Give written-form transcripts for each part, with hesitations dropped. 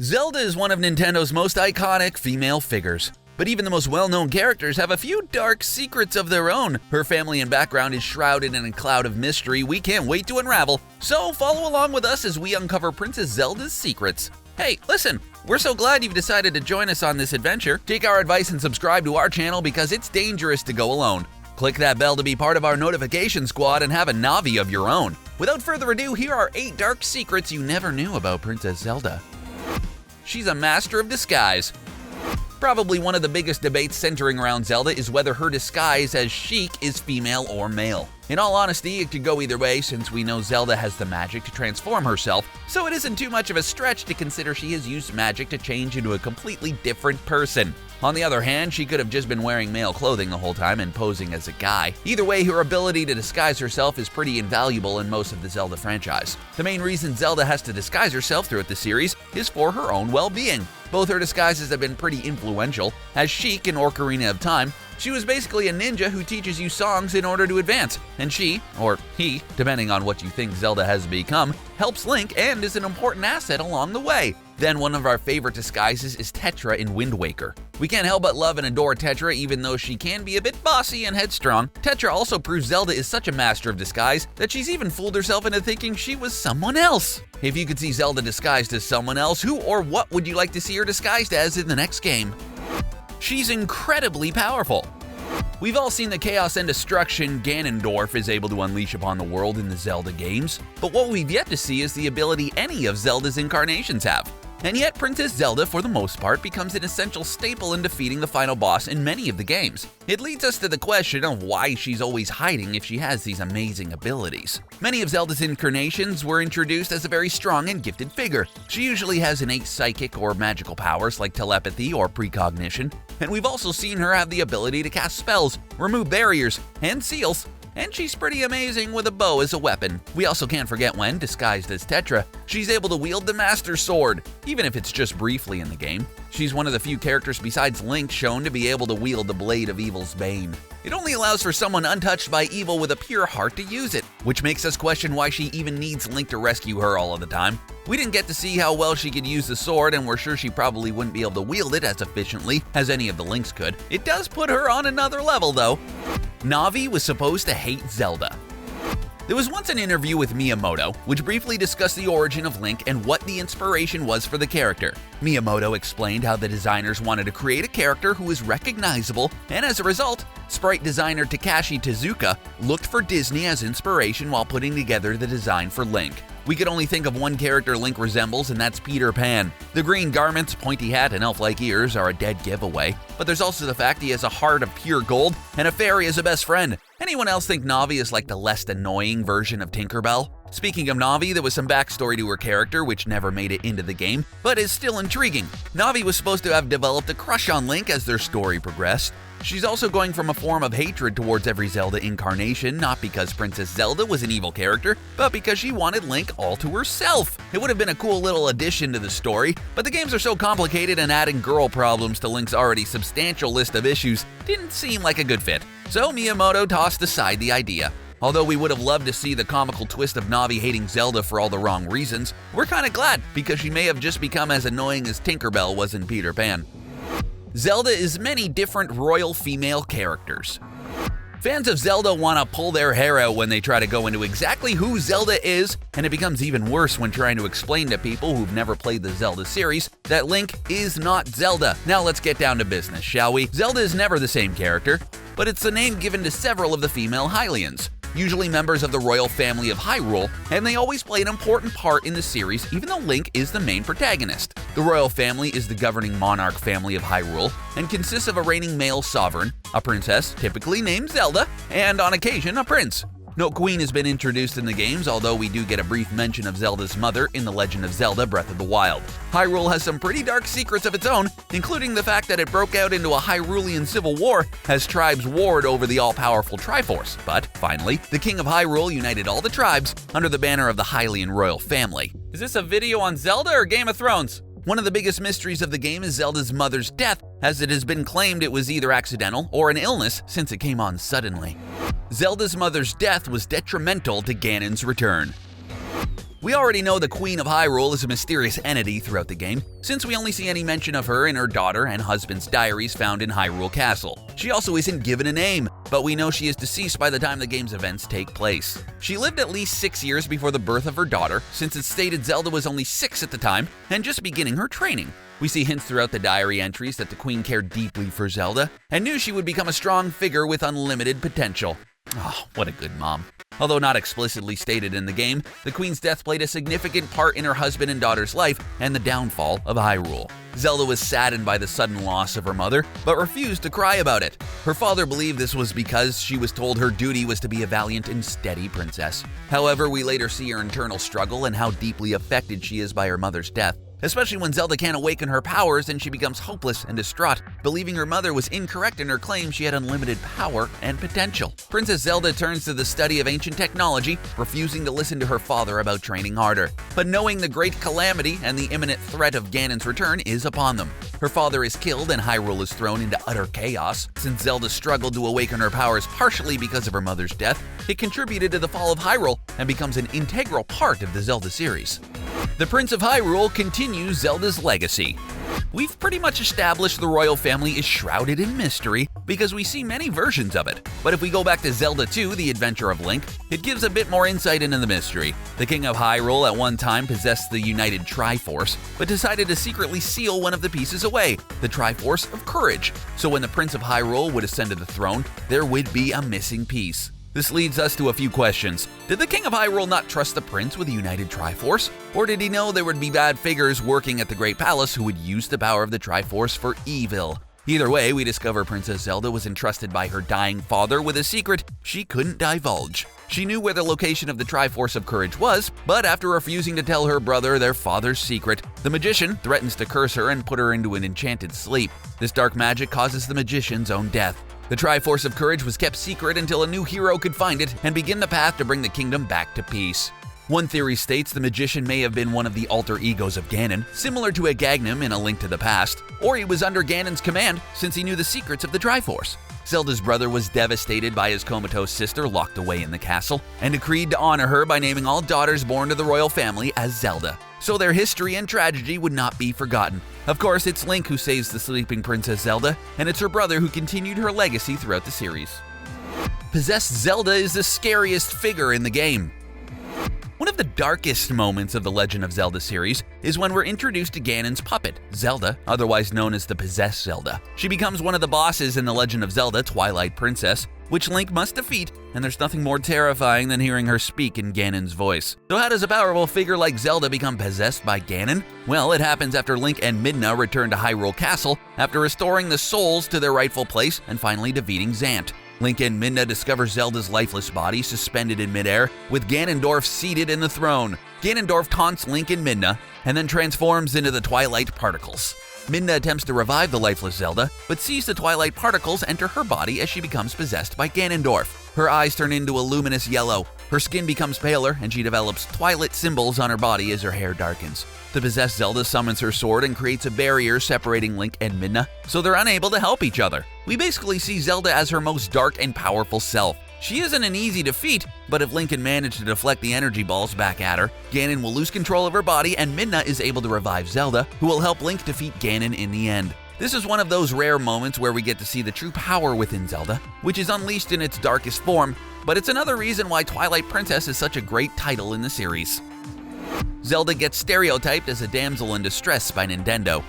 Zelda is one of Nintendo's most iconic female figures. But even the most well-known characters have a few dark secrets of their own. Her family and background is shrouded in a cloud of mystery we can't wait to unravel. So follow along with us as we uncover Princess Zelda's secrets. Hey, listen, we're so glad you've decided to join us on this adventure. Take our advice and subscribe to our channel because it's dangerous to go alone. Click that bell to be part of our notification squad and have a NAVI of your own. Without further ado, here are 8 dark secrets you never knew about Princess Zelda. She's a master of disguise. Probably one of the biggest debates centering around Zelda is whether her disguise as Sheik is female or male. In all honesty, it could go either way since we know Zelda has the magic to transform herself, so it isn't too much of a stretch to consider she has used magic to change into a completely different person. On the other hand, she could have just been wearing male clothing the whole time and posing as a guy. Either way, her ability to disguise herself is pretty invaluable in most of the Zelda franchise. The main reason Zelda has to disguise herself throughout the series is for her own well-being. Both her disguises have been pretty influential. As Sheik in Ocarina of Time, she was basically a ninja who teaches you songs in order to advance, and she, or he, depending on what you think Zelda has become, helps Link and is an important asset along the way. Then one of our favorite disguises is Tetra in Wind Waker. We can't help but love and adore Tetra even though she can be a bit bossy and headstrong. Tetra also proves Zelda is such a master of disguise that she's even fooled herself into thinking she was someone else. If you could see Zelda disguised as someone else, who or what would you like to see her disguised as in the next game? She's incredibly powerful. We've all seen the chaos and destruction Ganondorf is able to unleash upon the world in the Zelda games, but what we've yet to see is the ability any of Zelda's incarnations have. And yet, Princess Zelda, for the most part, becomes an essential staple in defeating the final boss in many of the games. It leads us to the question of why she's always hiding if she has these amazing abilities. Many of Zelda's incarnations were introduced as a very strong and gifted figure. She usually has innate psychic or magical powers like telepathy or precognition, and we've also seen her have the ability to cast spells, remove barriers, and seals. And she's pretty amazing with a bow as a weapon. We also can't forget when, disguised as Tetra, she's able to wield the Master Sword, even if it's just briefly in the game. She's one of the few characters besides Link shown to be able to wield the Blade of Evil's Bane. It only allows for someone untouched by evil with a pure heart to use it, which makes us question why she even needs Link to rescue her all of the time. We didn't get to see how well she could use the sword, and we're sure she probably wouldn't be able to wield it as efficiently as any of the Links could. It does put her on another level though. Navi was supposed to hate Zelda. There was once an interview with Miyamoto, which briefly discussed the origin of Link and what the inspiration was for the character. Miyamoto explained how the designers wanted to create a character who was recognizable, and as a result, sprite designer Takashi Tezuka looked for Disney as inspiration while putting together the design for Link. We could only think of one character Link resembles, and that's Peter Pan. The green garments, pointy hat, and elf-like ears are a dead giveaway, but there's also the fact he has a heart of pure gold and a fairy as a best friend. Anyone else think Navi is like the less annoying version of Tinkerbell? Speaking of Navi, there was some backstory to her character which never made it into the game, but is still intriguing. Navi was supposed to have developed a crush on Link as their story progressed. She's also going from a form of hatred towards every Zelda incarnation, not because Princess Zelda was an evil character, but because she wanted Link all to herself. It would have been a cool little addition to the story, but the games are so complicated and adding girl problems to Link's already substantial list of issues didn't seem like a good fit. So Miyamoto tossed aside the idea. Although we would have loved to see the comical twist of Navi hating Zelda for all the wrong reasons, we're kinda glad because she may have just become as annoying as Tinkerbell was in Peter Pan. Zelda is many different royal female characters. Fans of Zelda want to pull their hair out when they try to go into exactly who Zelda is, and it becomes even worse when trying to explain to people who've never played the Zelda series that Link is not Zelda. Now let's get down to business, shall we? Zelda is never the same character, but it's the name given to several of the female Hylians, usually members of the royal family of Hyrule, and they always play an important part in the series even though Link is the main protagonist. The royal family is the governing monarch family of Hyrule and consists of a reigning male sovereign, a princess, typically named Zelda, and on occasion a prince. No queen has been introduced in the games, although we do get a brief mention of Zelda's mother in The Legend of Zelda Breath of the Wild. Hyrule has some pretty dark secrets of its own, including the fact that it broke out into a Hyrulean civil war as tribes warred over the all-powerful Triforce. But, finally, the king of Hyrule united all the tribes under the banner of the Hylian royal family. Is this a video on Zelda or Game of Thrones? One of the biggest mysteries of the game is Zelda's mother's death, as it has been claimed it was either accidental or an illness since it came on suddenly. Zelda's mother's death was detrimental to Ganon's return. We already know the Queen of Hyrule is a mysterious entity throughout the game, since we only see any mention of her in her daughter and husband's diaries found in Hyrule Castle. She also isn't given a name, but we know she is deceased by the time the game's events take place. She lived at least 6 years before the birth of her daughter, since it's stated Zelda was only 6 at the time and just beginning her training. We see hints throughout the diary entries that the Queen cared deeply for Zelda and knew she would become a strong figure with unlimited potential. Oh, what a good mom. Although not explicitly stated in the game, the Queen's death played a significant part in her husband and daughter's life and the downfall of Hyrule. Zelda was saddened by the sudden loss of her mother, but refused to cry about it. Her father believed this was because she was told her duty was to be a valiant and steady princess. However, we later see her internal struggle and how deeply affected she is by her mother's death, especially when Zelda can't awaken her powers and she becomes hopeless and distraught, believing her mother was incorrect in her claim she had unlimited power and potential. Princess Zelda turns to the study of ancient technology, refusing to listen to her father about training harder. But knowing the great calamity and the imminent threat of Ganon's return is upon them. Her father is killed and Hyrule is thrown into utter chaos. Since Zelda struggled to awaken her powers partially because of her mother's death, it contributed to the fall of Hyrule and becomes an integral part of the Zelda series. The Prince of Hyrule continues Zelda's legacy. We've pretty much established the royal family is shrouded in mystery because we see many versions of it. But if we go back to Zelda 2, The Adventure of Link, it gives a bit more insight into the mystery. The King of Hyrule at one time possessed the United Triforce, but decided to secretly seal one of the pieces away, the Triforce of Courage. So when the Prince of Hyrule would ascend to the throne, there would be a missing piece. This leads us to a few questions. Did the King of Hyrule not trust the prince with the United Triforce? Or did he know there would be bad figures working at the Great Palace who would use the power of the Triforce for evil? Either way, we discover Princess Zelda was entrusted by her dying father with a secret she couldn't divulge. She knew where the location of the Triforce of Courage was, but after refusing to tell her brother their father's secret, the magician threatens to curse her and put her into an enchanted sleep. This dark magic causes the magician's own death. The Triforce of Courage was kept secret until a new hero could find it and begin the path to bring the kingdom back to peace. One theory states the magician may have been one of the alter egos of Ganon, similar to a Gagnum in A Link to the Past, or he was under Ganon's command since he knew the secrets of the Triforce. Zelda's brother was devastated by his comatose sister locked away in the castle, and decreed to honor her by naming all daughters born to the royal family as Zelda, so their history and tragedy would not be forgotten. Of course, it's Link who saves the sleeping Princess Zelda, and it's her brother who continued her legacy throughout the series. Possessed Zelda is the scariest figure in the game. One of the darkest moments of the Legend of Zelda series is when we're introduced to Ganon's puppet, Zelda, otherwise known as the Possessed Zelda. She becomes one of the bosses in The Legend of Zelda: Twilight Princess, which Link must defeat, and there's nothing more terrifying than hearing her speak in Ganon's voice. So how does a powerful figure like Zelda become possessed by Ganon? Well, it happens after Link and Midna return to Hyrule Castle after restoring the souls to their rightful place and finally defeating Zant. Link and Midna discover Zelda's lifeless body suspended in midair, with Ganondorf seated in the throne. Ganondorf taunts Link and Midna, and then transforms into the Twilight Particles. Midna attempts to revive the lifeless Zelda, but sees the Twilight Particles enter her body as she becomes possessed by Ganondorf. Her eyes turn into a luminous yellow, her skin becomes paler, and she develops twilight symbols on her body as her hair darkens. The possessed Zelda summons her sword and creates a barrier separating Link and Midna, so they're unable to help each other. We basically see Zelda as her most dark and powerful self. She isn't an easy defeat, but if Link can manage to deflect the energy balls back at her, Ganon will lose control of her body and Midna is able to revive Zelda, who will help Link defeat Ganon in the end. This is one of those rare moments where we get to see the true power within Zelda, which is unleashed in its darkest form, but it's another reason why Twilight Princess is such a great title in the series. Zelda gets stereotyped as a damsel in distress by Nintendo.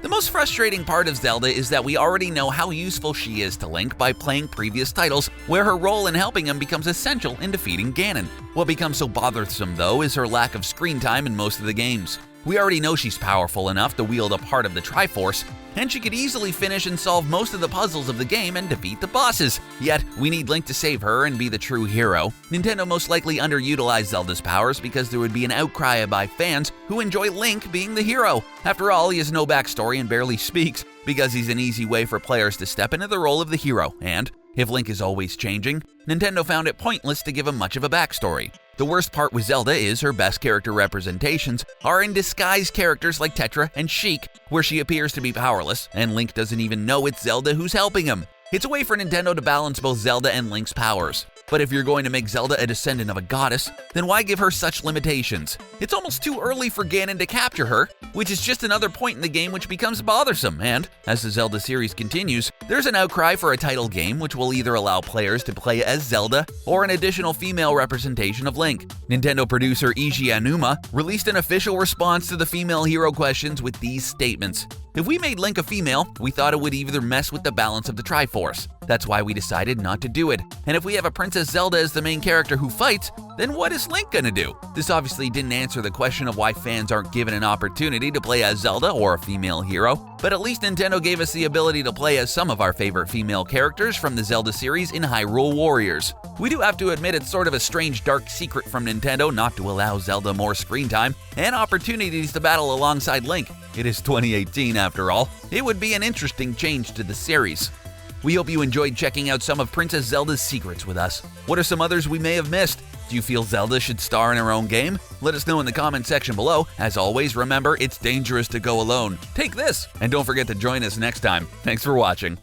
The most frustrating part of Zelda is that we already know how useful she is to Link by playing previous titles, where her role in helping him becomes essential in defeating Ganon. What becomes so bothersome, though, is her lack of screen time in most of the games. We already know she's powerful enough to wield a part of the Triforce, and she could easily finish and solve most of the puzzles of the game and defeat the bosses. Yet, we need Link to save her and be the true hero. Nintendo most likely underutilized Zelda's powers because there would be an outcry by fans who enjoy Link being the hero. After all, he has no backstory and barely speaks, because he's an easy way for players to step into the role of the hero, and if Link is always changing, Nintendo found it pointless to give him much of a backstory. The worst part with Zelda is her best character representations are in disguised characters like Tetra and Sheik, where she appears to be powerless, and Link doesn't even know it's Zelda who's helping him. It's a way for Nintendo to balance both Zelda and Link's powers. But if you're going to make Zelda a descendant of a goddess, then why give her such limitations? It's almost too early for Ganon to capture her, which is just another point in the game which becomes bothersome, and, as the Zelda series continues, there's an outcry for a title game which will either allow players to play as Zelda or an additional female representation of Link. Nintendo producer Eiji Aonuma released an official response to the female hero questions with these statements. If we made Link a female, we thought it would either mess with the balance of the Triforce. That's why we decided not to do it. And if we have a Princess Zelda as the main character who fights, then what is Link gonna do? This obviously didn't answer the question of why fans aren't given an opportunity to play as Zelda or a female hero, but at least Nintendo gave us the ability to play as some of our favorite female characters from the Zelda series in Hyrule Warriors. We do have to admit it's sort of a strange dark secret from Nintendo not to allow Zelda more screen time and opportunities to battle alongside Link. It is 2018 after all. It would be an interesting change to the series. We hope you enjoyed checking out some of Princess Zelda's secrets with us. What are some others we may have missed? Do you feel Zelda should star in her own game? Let us know in the comment section below. As always, remember, it's dangerous to go alone. Take this, and don't forget to join us next time. Thanks for watching.